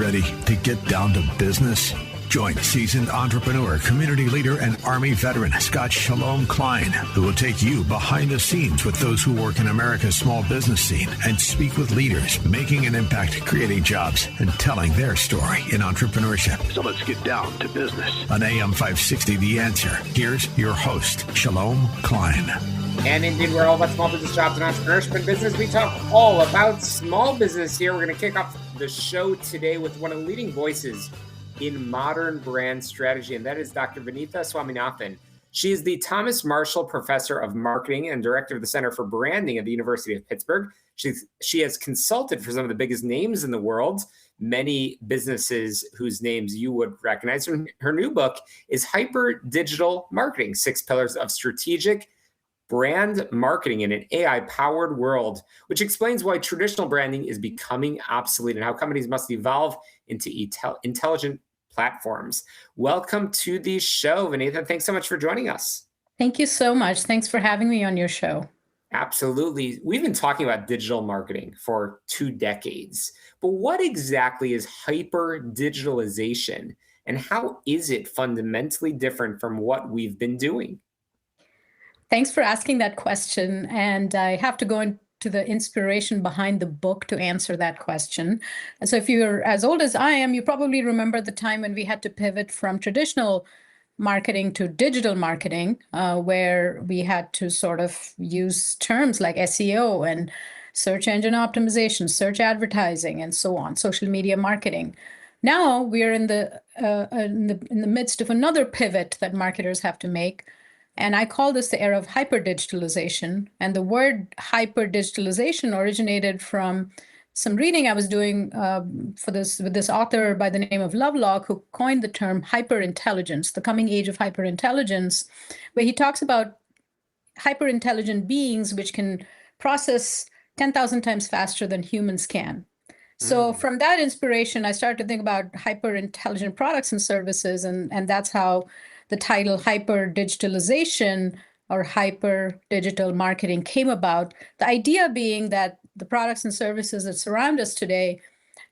Ready to get down to business? Join seasoned entrepreneur, community leader, and Army veteran Scott Shalom Klein, who will take you behind the scenes with those who work in America's small business scene and speak with leaders making an impact, creating jobs, and telling their story in entrepreneurship. So let's get down to business. On AM 560, The Answer, here's your host, Shalom Klein. And indeed, we're all about small business, jobs, and entrepreneurship and business. We talk all about small business here. We're going to kick off the show today with one of the leading voices in modern brand strategy, and that is Dr. Vanitha Swaminathan. She is the Thomas Marshall Professor of Marketing and Director of the Center for Branding at the University of Pittsburgh. She has consulted for some of the biggest names in the world, many businesses whose names you would recognize. Her new book is Hyper Digital Marketing, 6 Pillars of Strategic Brand Marketing in an AI-powered world, which explains why traditional branding is becoming obsolete and how companies must evolve into intelligent platforms. Welcome to the show, Vanitha. Thanks so much for joining us. Thank you so much. Thanks for having me on your show. Absolutely. We've been talking about digital marketing for 2 decades, but what exactly is hyper-digitalization and how is it fundamentally different from what we've been doing? Thanks for asking that question. And I have to go into the inspiration behind the book to answer that question. So if you're as old as I am, you probably remember the time when we had to pivot from traditional marketing to digital marketing, where we had to sort of use terms like SEO and search engine optimization, search advertising, and so on, social media marketing. Now we're in the midst of another pivot that marketers have to make. And I call this the era of hyper-digitalization. And the word hyper-digitalization originated from some reading I was doing with this author by the name of Lovelock, who coined the term hyper-intelligence, the coming age of hyper-intelligence, where he talks about hyper-intelligent beings which can process 10,000 times faster than humans can. So from that inspiration, I started to think about hyper-intelligent products and services, and that's how the title hyper-digitalization or hyper-digital marketing came about. The idea being that the products and services that surround us today,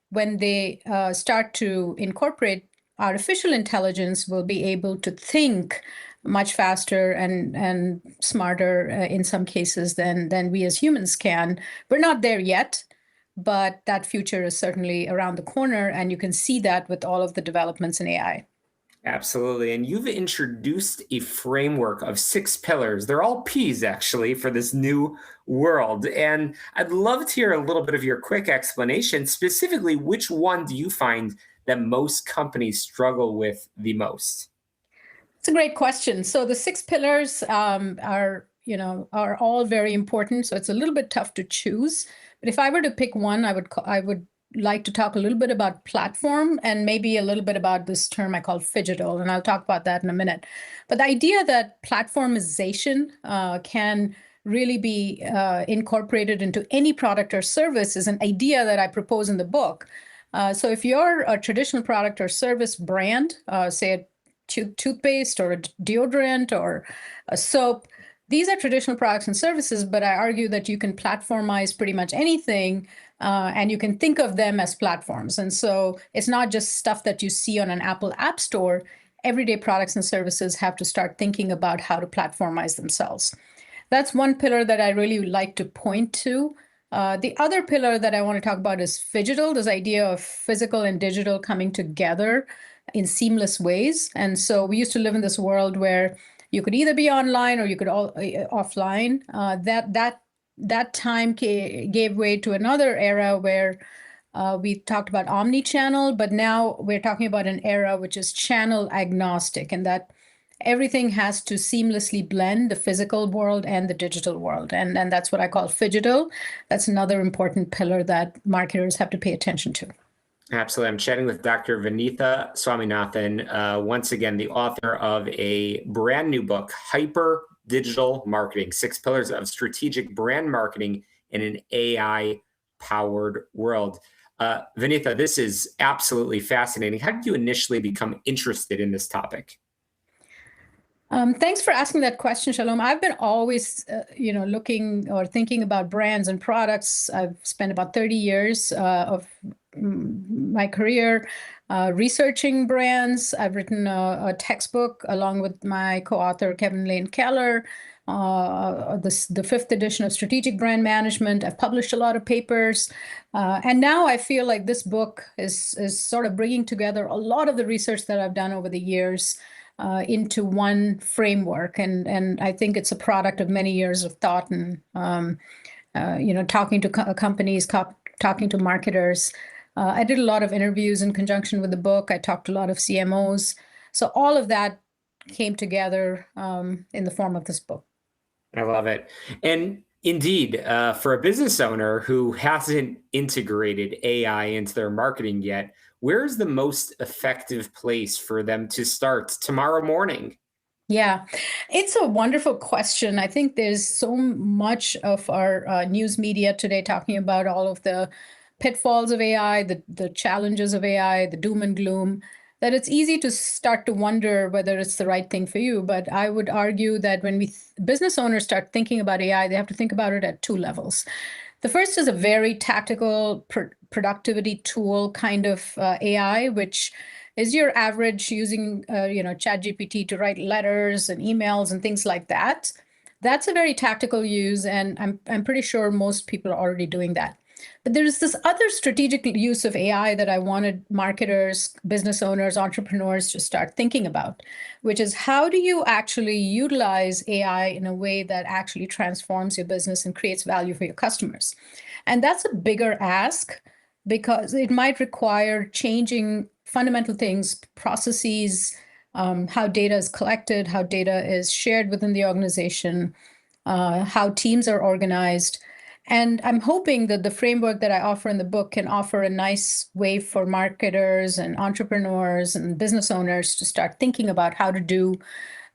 when they start to incorporate artificial intelligence, will be able to think much faster and smarter in some cases than we as humans can. We're not there yet, but that future is certainly around the corner, and you can see that with all of the developments in AI. Absolutely. And you've introduced a framework of 6 pillars. They're all P's, actually, for this new world. And I'd love to hear a little bit of your quick explanation. Specifically, which one do you find that most companies struggle with the most? It's a great question. So the 6 pillars are all very important. So it's a little bit tough to choose. But if I were to pick one, I would like to talk a little bit about platform and maybe a little bit about this term I call phygital, and I'll talk about that in a minute. But the idea that platformization can really be incorporated into any product or service is an idea that I propose in the book. So if you're a traditional product or service brand, say a toothpaste or a deodorant or a soap, these are traditional products and services, but I argue that you can platformize pretty much anything, and you can think of them as platforms. And so it's not just stuff that you see on an Apple App Store. Everyday products and services have to start thinking about how to platformize themselves. That's one pillar that I really like to point to. The other pillar that I want to talk about is phygital, this idea of physical and digital coming together in seamless ways. And so we used to live in this world where you could either be online or you could offline. That time gave way to another era where we talked about omni-channel, but now we're talking about an era which is channel agnostic, and that everything has to seamlessly blend the physical world and the digital world. And that's what I call phygital. That's another important pillar that marketers have to pay attention to. Absolutely. I'm chatting with Dr. Vanitha Swaminathan, once again, the author of a brand new book, Hyper Digital Marketing, 6 Pillars of Strategic Brand Marketing in an AI-Powered World. Vanitha, this is absolutely fascinating. How did you initially become interested in this topic? Thanks for asking that question, Shalom. I've been always, looking or thinking about brands and products. I've spent about 30 years of my career researching brands. I've written a textbook along with my co-author, Kevin Lane Keller, the fifth edition of Strategic Brand Management. I've published a lot of papers. And now I feel like this book is sort of bringing together a lot of the research that I've done over the years into one framework. And I think it's a product of many years of thought and, talking to companies, talking to marketers. I did a lot of interviews in conjunction with the book. I talked to a lot of CMOs. So all of that came together in the form of this book. I love it. And indeed, for a business owner who hasn't integrated AI into their marketing yet, where is the most effective place for them to start tomorrow morning? Yeah, it's a wonderful question. I think there's so much of our news media today talking about all of the pitfalls of AI, the challenges of AI, the doom and gloom, that it's easy to start to wonder whether it's the right thing for you. But I would argue that when business owners start thinking about AI, they have to think about it at two levels. The first is a very tactical productivity tool kind of AI, which is your average using ChatGPT to write letters and emails and things like that. That's a very tactical use, and I'm pretty sure most people are already doing that. But there's this other strategic use of AI that I wanted marketers, business owners, entrepreneurs to start thinking about, which is how do you actually utilize AI in a way that actually transforms your business and creates value for your customers? And that's a bigger ask because it might require changing fundamental things, processes, how data is collected, how data is shared within the organization, how teams are organized. And I'm hoping that the framework that I offer in the book can offer a nice way for marketers and entrepreneurs and business owners to start thinking about how to do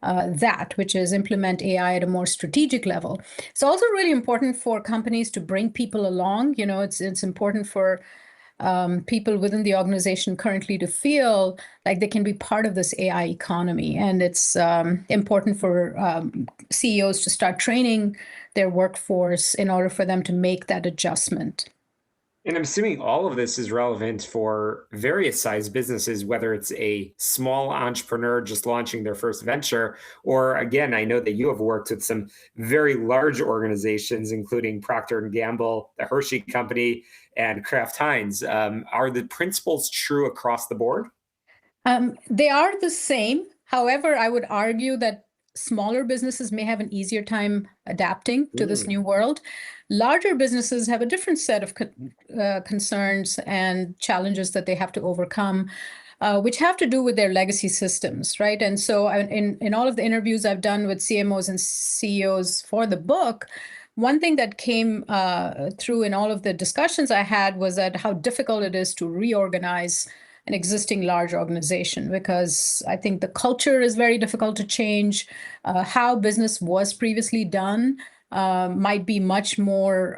that, which is implement AI at a more strategic level. It's also really important for companies to bring people along. It's important for people within the organization currently to feel like they can be part of this AI economy. And it's important for CEOs to start training their workforce in order for them to make that adjustment. And I'm assuming all of this is relevant for various size businesses, whether it's a small entrepreneur just launching their first venture, or again, I know that you have worked with some very large organizations, including Procter & Gamble, the Hershey Company, and Kraft Heinz. Are the principles true across the board? They are the same. However, I would argue that smaller businesses may have an easier time adapting to this new world. Larger businesses have a different set of concerns and challenges that they have to overcome, which have to do with their legacy systems, right? And so in all of the interviews I've done with CMOs and CEOs for the book, one thing that came through in all of the discussions I had was that how difficult it is to reorganize an existing large organization, because I think the culture is very difficult to change. How business was previously done might be much more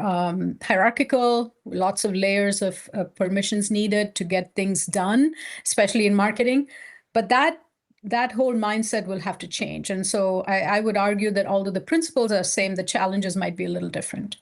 hierarchical, lots of layers of permissions needed to get things done, especially in marketing. But that whole mindset will have to change. And so I would argue that although the principles are the same, the challenges might be a little different.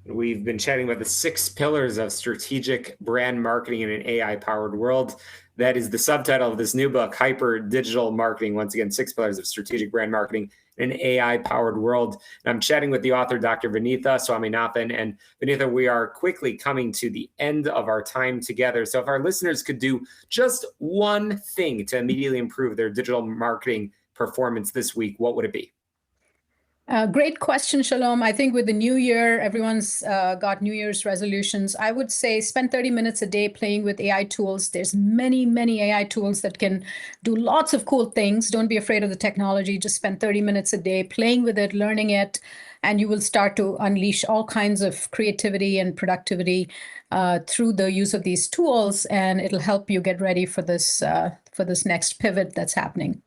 We've been chatting about the 6 pillars of strategic brand marketing in an AI-powered world. That is the subtitle of this new book, Hyper Digital Marketing. Once again, 6 pillars of strategic brand marketing in an AI-powered world. And I'm chatting with the author, Dr. Vanitha Swaminathan. And Vanitha, we are quickly coming to the end of our time together. So if our listeners could do just one thing to immediately improve their digital marketing performance this week, what would it be? Great question, Shalom. I think with the new year, everyone's got New Year's resolutions. I would say spend 30 minutes a day playing with AI tools. There's many, many AI tools that can do lots of cool things. Don't be afraid of the technology. Just spend 30 minutes a day playing with it, learning it, and you will start to unleash all kinds of creativity and productivity through the use of these tools, and it'll help you get ready for this next pivot that's happening.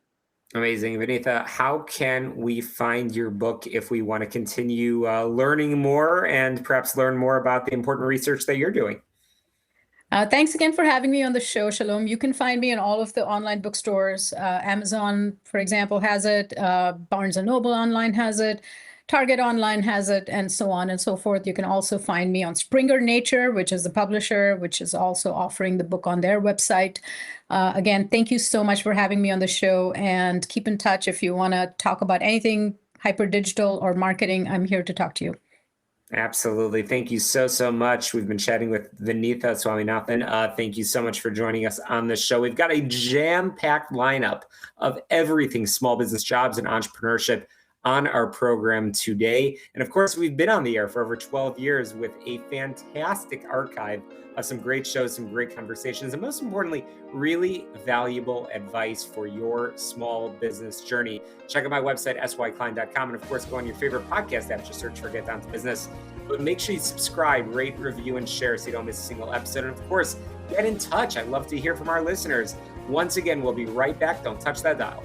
Amazing. Vanitha, how can we find your book if we want to continue learning more and perhaps learn more about the important research that you're doing? Thanks again for having me on the show, Shalom. You can find me in all of the online bookstores. Amazon, for example, has it. Barnes & Noble online has it. Target Online has it, and so on and so forth. You can also find me on Springer Nature, which is the publisher, which is also offering the book on their website. Again, thank you so much for having me on the show, and keep in touch if you want to talk about anything hyper digital or marketing. I'm here to talk to you. Absolutely. Thank you so much. We've been chatting with Vanitha Swaminathan. Thank you so much for joining us on the show. We've got a jam-packed lineup of everything small business, jobs, and entrepreneurship on our program today. And of course, we've been on the air for over 12 years with a fantastic archive of some great shows, some great conversations, and most importantly, really valuable advice for your small business journey. Check out my website, syklein.com. And of course, go on your favorite podcast app, just search for Get Down to Business. But make sure you subscribe, rate, review, and share so you don't miss a single episode. And of course, get in touch. I'd love to hear from our listeners. Once again, we'll be right back. Don't touch that dial.